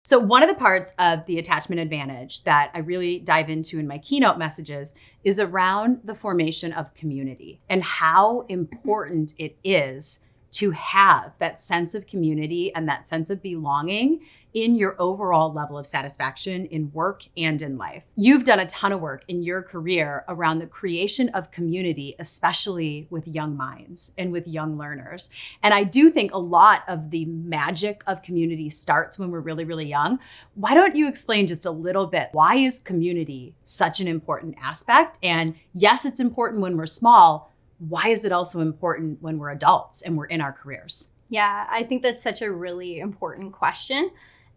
So one of the parts of the attachment advantage that I really dive into in my keynote messages is around the formation of community and how important it is to have that sense of community and that sense of belonging in your overall level of satisfaction in work and in life. You've done a ton of work in your career around the creation of community, especially with young minds and with young learners. And I do think a lot of the magic of community starts when we're really, really young. Why don't you explain just a little bit, why is community such an important aspect? And yes, it's important when we're small. Why is it also important when we're adults and we're in our careers? Yeah, I think that's such a really important question.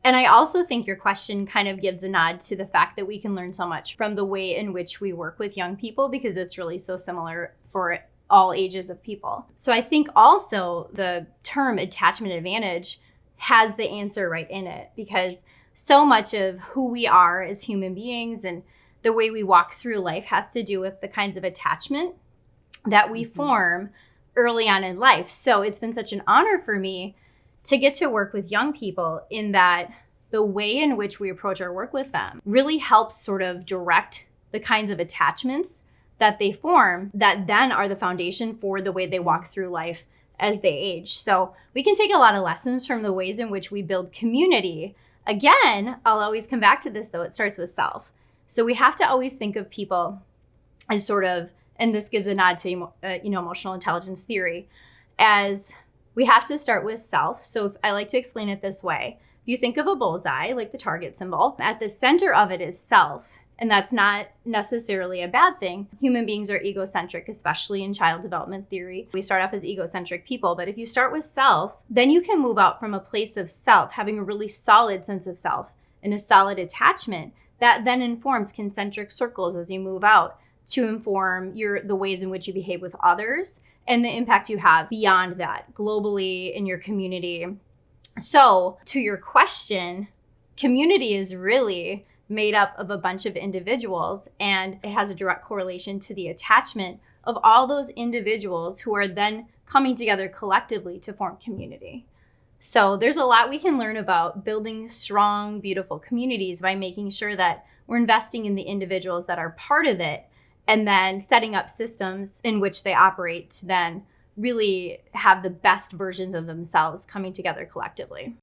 And I also think your question kind of gives a nod to the fact that we can learn so much from the way in which we work with young people, because it's really so similar for all ages of people. So I think also the term attachment advantage has the answer right in it, because so much of who we are as human beings and the way we walk through life has to do with the kinds of attachment that we form early on in life. So it's been such an honor for me to get to work with young people in that the way in which we approach our work with them really helps sort of direct the kinds of attachments that they form that then are the foundation for the way they walk through life as they age. So we can take a lot of lessons from the ways in which we build community. Again, I'll always come back to this though, it starts with self. So we have to always think of people as sort of, and this gives a nod to emotional intelligence theory, as we have to start with self. So if I like to explain it this way. If you think of a bullseye, like the target symbol, at the center of it is self. And that's not necessarily a bad thing. Human beings are egocentric, especially in child development theory. We start off as egocentric people, but if you start with self, then you can move out from a place of self, having a really solid sense of self and a solid attachment that then informs concentric circles as you move out to inform the ways in which you behave with others and the impact you have beyond that, globally in your community. So to your question, community is really made up of a bunch of individuals, and it has a direct correlation to the attachment of all those individuals who are then coming together collectively to form community. So there's a lot we can learn about building strong, beautiful communities by making sure that we're investing in the individuals that are part of it, and then setting up systems in which they operate to then really have the best versions of themselves coming together collectively.